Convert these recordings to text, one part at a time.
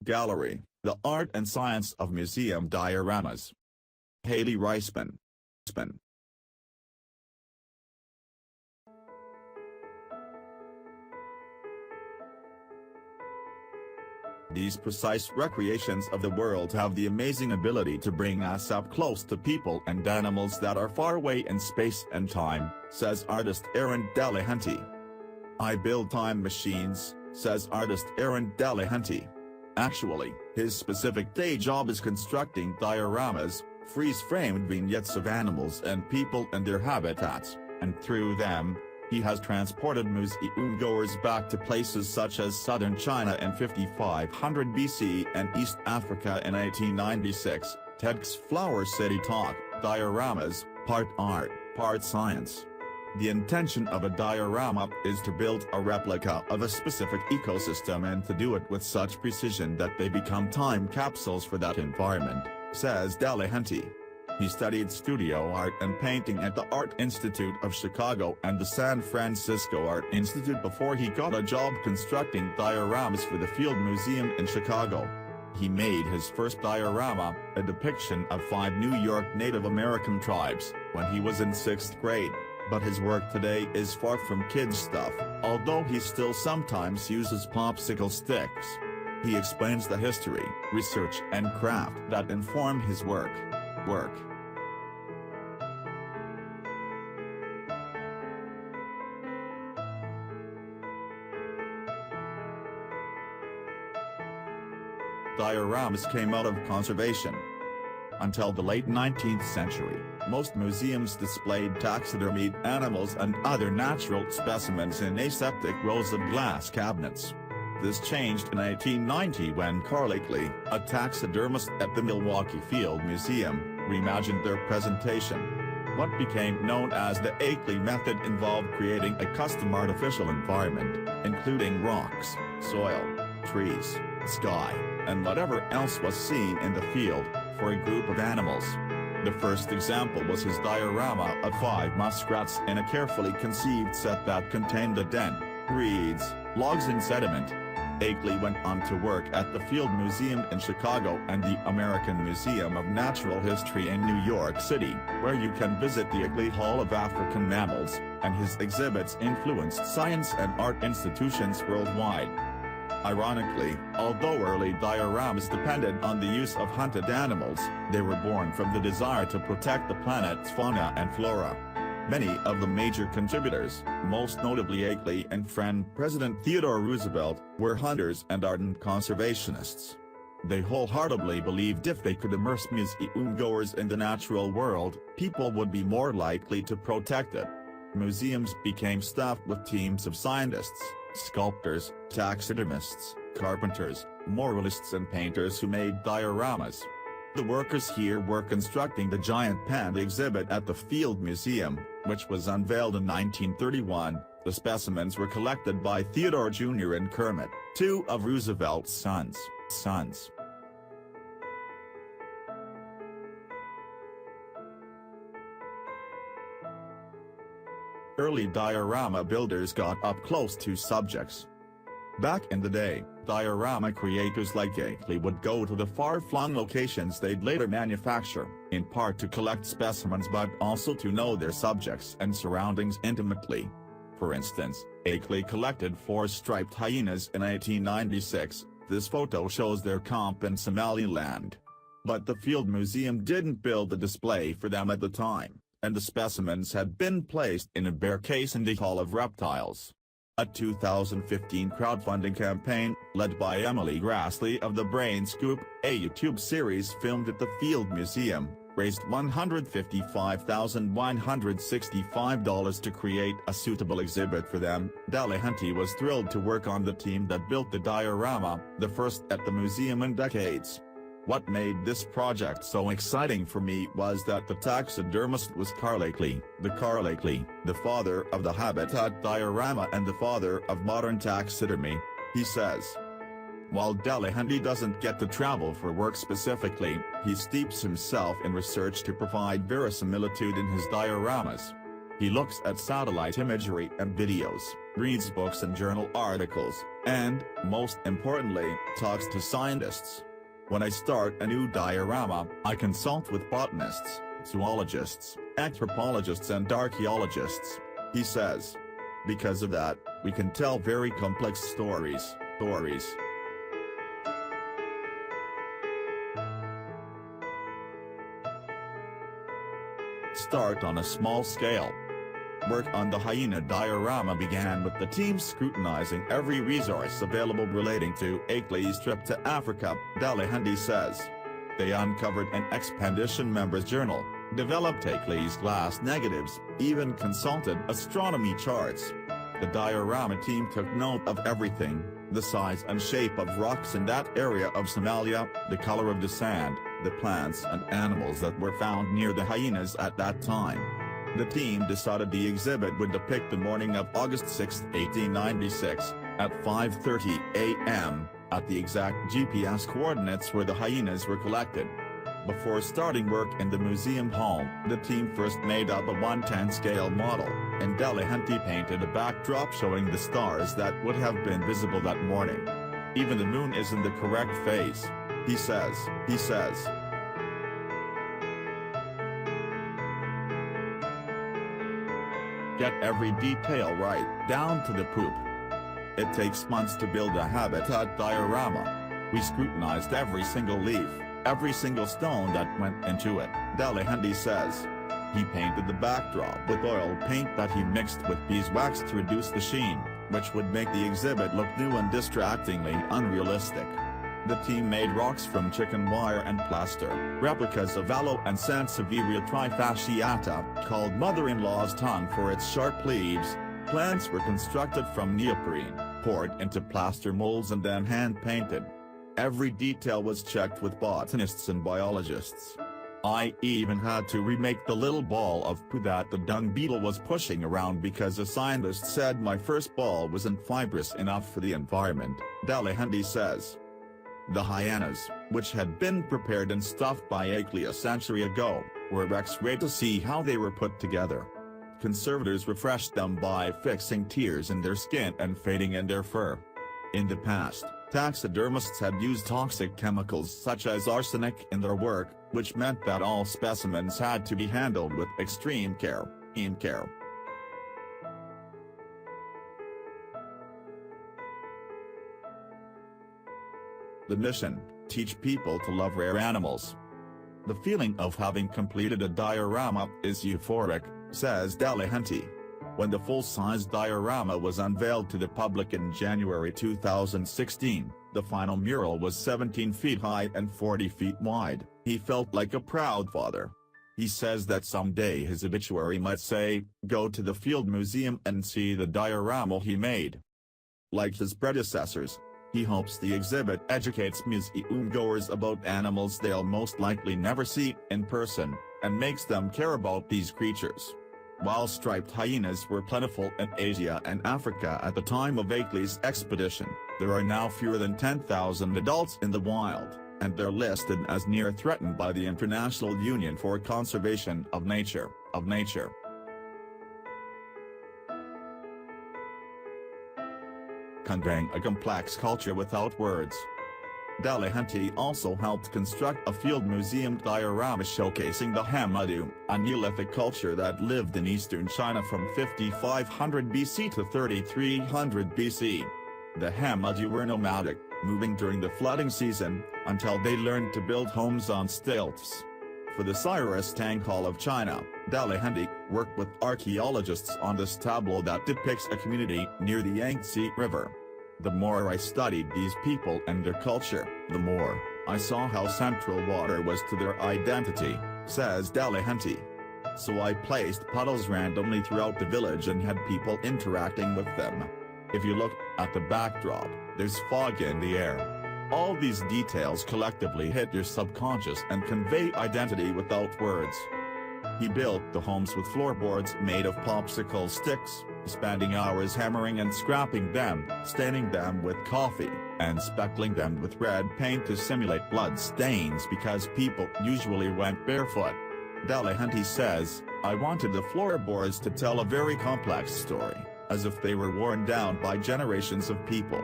Gallery, The Art and Science of Museum Dioramas. Hailey Reissman. These precise recreations of the world have the amazing ability to bring us up close to people and animals that are far away in space and time, says artist Aaron Delahanty. I build time machines, says artist Aaron Delahanty. Actually, his specific day job is constructing dioramas, freeze-framed vignettes of animals and people and their habitats, and through them, he has transported museum-goers back to places such as southern China in 5500 BC and East Africa in 1896. TEDx Flower City Talk, Dioramas, part art, part science. The intention of a diorama is to build a replica of a specific ecosystem and to do it with such precision that they become time capsules for that environment, says Delahanty. He studied studio art and painting at the Art Institute of Chicago and the San Francisco Art Institute before he got a job constructing dioramas for the Field Museum in Chicago. He made his first diorama, a depiction of 5 New York Native American tribes, when he was in 6th grade, but his work today is far from kids' stuff, although he still sometimes uses popsicle sticks. He explains the history, research and craft that inform his work. Dioramas came out of conservation. Until the late 19th century, most museums displayed taxidermied animals and other natural specimens in aseptic rows of glass cabinets. This changed in 1890 when Carl Akeley, a taxidermist at the Milwaukee Field Museum, reimagined their presentation. What became known as the Akeley method involved creating a custom artificial environment, including rocks, soil, trees, sky, and whatever else was seen in the field, for a group of animals. The first example was his diorama of 5 muskrats in a carefully conceived set that contained a den, reeds, logs and sediment. Akeley went on to work at the Field Museum in Chicago and the American Museum of Natural History in New York City, where you can visit the Akeley Hall of African Mammals, and his exhibits influenced science and art institutions worldwide. Ironically, although early dioramas depended on the use of hunted animals, they were born from the desire to protect the planet's fauna and flora. Many of the major contributors, most notably Akeley and friend President Theodore Roosevelt, were hunters and ardent conservationists. They wholeheartedly believed if they could immerse museum-goers in the natural world, people would be more likely to protect it. Museums became staffed with teams of scientists, sculptors, taxidermists, carpenters, muralists and painters who made dioramas. The workers here were constructing the giant panda exhibit at the Field Museum, which was unveiled in 1931. The specimens were collected by Theodore Jr. and Kermit, 2 of Roosevelt's sons. Early diorama builders got up close to subjects. Back in the day, diorama creators like Akeley would go to the far-flung locations they'd later manufacture, in part to collect specimens but also to know their subjects and surroundings intimately. For instance, Akeley collected 4 striped hyenas in 1896. This photo shows their camp in Somaliland. But the Field Museum didn't build a display for them at the time, and the specimens had been placed in a bear case in the Hall of Reptiles. A 2015 crowdfunding campaign, led by Emily Grassley of The Brain Scoop, a YouTube series filmed at the Field Museum, raised $155,165 to create a suitable exhibit for them. Delahanty was thrilled to work on the team that built the diorama, the first at the museum in decades. What made this project so exciting for me was that the taxidermist was Carl Akeley, the father of the habitat diorama and the father of modern taxidermy, he says. While Delahanty doesn't get to travel for work specifically, he steeps himself in research to provide verisimilitude in his dioramas. He looks at satellite imagery and videos, reads books and journal articles, and, most importantly, talks to scientists. When I start a new diorama, I consult with botanists, zoologists, anthropologists and archaeologists, he says. Because of that, we can tell very complex stories. Start on a small scale. Work on the hyena diorama began with the team scrutinizing every resource available relating to Hailey's trip to Africa, Delahanty says. They uncovered an expedition member's journal, developed Hailey's glass negatives, even consulted astronomy charts. The diorama team took note of everything: the size and shape of rocks in that area of Somalia, the color of the sand, the plants and animals that were found near the hyenas at that time. The team decided the exhibit would depict the morning of August 6, 1896, at 5:30 a.m., at the exact GPS coordinates where the hyenas were collected. Before starting work in the museum hall, the team first made up a 1:10 scale model, and Delahanty painted a backdrop showing the stars that would have been visible that morning. Even the moon is in the correct phase, he says. Get every detail right, down to the poop. It takes months to build a habitat diorama. We scrutinized every single leaf, every single stone that went into it, Delahanty says. He painted the backdrop with oil paint that he mixed with beeswax to reduce the sheen, which would make the exhibit look new and distractingly unrealistic. The team made rocks from chicken wire and plaster, replicas of aloe and Sansevieria trifasciata, called mother-in-law's tongue for its sharp leaves. Plants were constructed from neoprene, poured into plaster molds and then hand-painted. Every detail was checked with botanists and biologists. I even had to remake the little ball of poo that the dung beetle was pushing around because a scientist said my first ball wasn't fibrous enough for the environment, Delahanty says. The hyenas, which had been prepared and stuffed by Hailey a century ago, were X-rayed to see how they were put together. Conservators refreshed them by fixing tears in their skin and fading in their fur. In the past, taxidermists had used toxic chemicals such as arsenic in their work, which meant that all specimens had to be handled with extreme care. The mission: teach people to love rare animals. The feeling of having completed a diorama is euphoric, says Delahanty. When the full-size diorama was unveiled to the public in January 2016, the final mural was 17 feet high and 40 feet wide. He felt like a proud father. He says that someday his obituary might say, "Go to the Field Museum and see the diorama he made." Like his predecessors, he hopes the exhibit educates museum-goers about animals they'll most likely never see in person, and makes them care about these creatures. While striped hyenas were plentiful in Asia and Africa at the time of Hailey's expedition, there are now fewer than 10,000 adults in the wild, and they're listed as near threatened by the International Union for Conservation of Nature. Conveying a complex culture without words. Delahanty also helped construct a field museum diorama showcasing the Hamadu, a Neolithic culture that lived in eastern China from 5500 BC to 3300 BC. The Hamadu were nomadic, moving during the flooding season, until they learned to build homes on stilts. For the Cyrus Tang Hall of China, Delahanty worked with archaeologists on this tableau that depicts a community near the Yangtze River. The more I studied these people and their culture, the more I saw how central water was to their identity, says Delahanty. So I placed puddles randomly throughout the village and had people interacting with them. If you look at the backdrop, there's fog in the air. All these details collectively hit your subconscious and convey identity without words. He built the homes with floorboards made of popsicle sticks, spending hours hammering and scrapping them, staining them with coffee, and speckling them with red paint to simulate blood stains because people usually went barefoot. Delahanty says, "I wanted the floorboards to tell a very complex story, as if they were worn down by generations of people.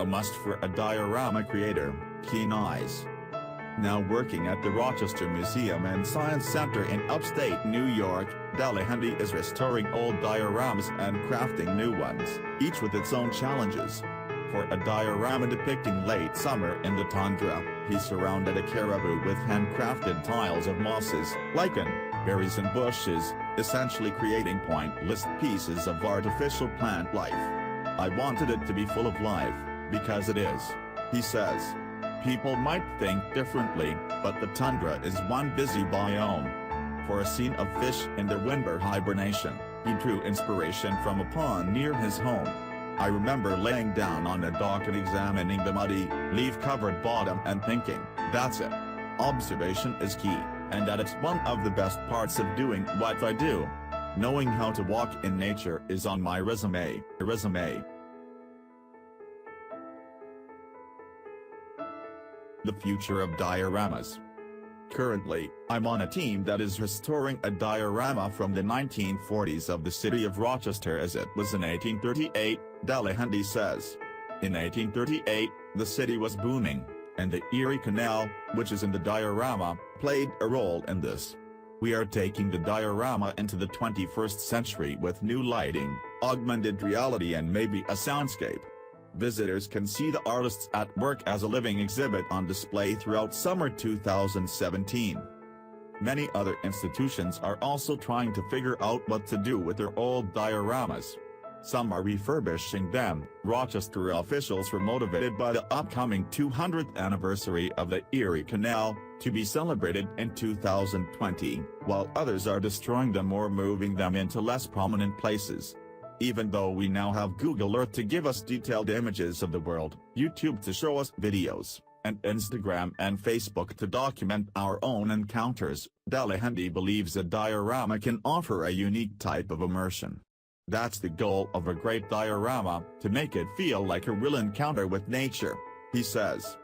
A must for a diorama creator, keen eyes. Now working at the Rochester Museum and Science Center in upstate New York, Hailey is restoring old dioramas and crafting new ones, each with its own challenges. For a diorama depicting late summer in the tundra, he surrounded a caribou with handcrafted tiles of mosses, lichen, berries and bushes, essentially creating pointless pieces of artificial plant life. I wanted it to be full of life, because it is, he says. People might think differently, but the tundra is one busy biome. For a scene of fish in their winter hibernation, he drew inspiration from a pond near his home. I remember laying down on a dock and examining the muddy, leaf-covered bottom and thinking, that's it. Observation is key, and that it's one of the best parts of doing what I do. Knowing how to walk in nature is on my resume. The future of dioramas. Currently, I'm on a team that is restoring a diorama from the 1940s of the city of Rochester as it was in 1838, Hailey says. In 1838, the city was booming, and the Erie Canal, which is in the diorama, played a role in this. We are taking the diorama into the 21st century with new lighting, augmented reality and maybe a soundscape. Visitors can see the artists at work as a living exhibit on display throughout summer 2017. Many other institutions are also trying to figure out what to do with their old dioramas. Some are refurbishing them. Rochester officials were motivated by the upcoming 200th anniversary of the Erie Canal, to be celebrated in 2020, while others are destroying them or moving them into less prominent places. Even though we now have Google Earth to give us detailed images of the world, YouTube to show us videos, and Instagram and Facebook to document our own encounters, Hailey believes a diorama can offer a unique type of immersion. That's the goal of a great diorama, to make it feel like a real encounter with nature, he says.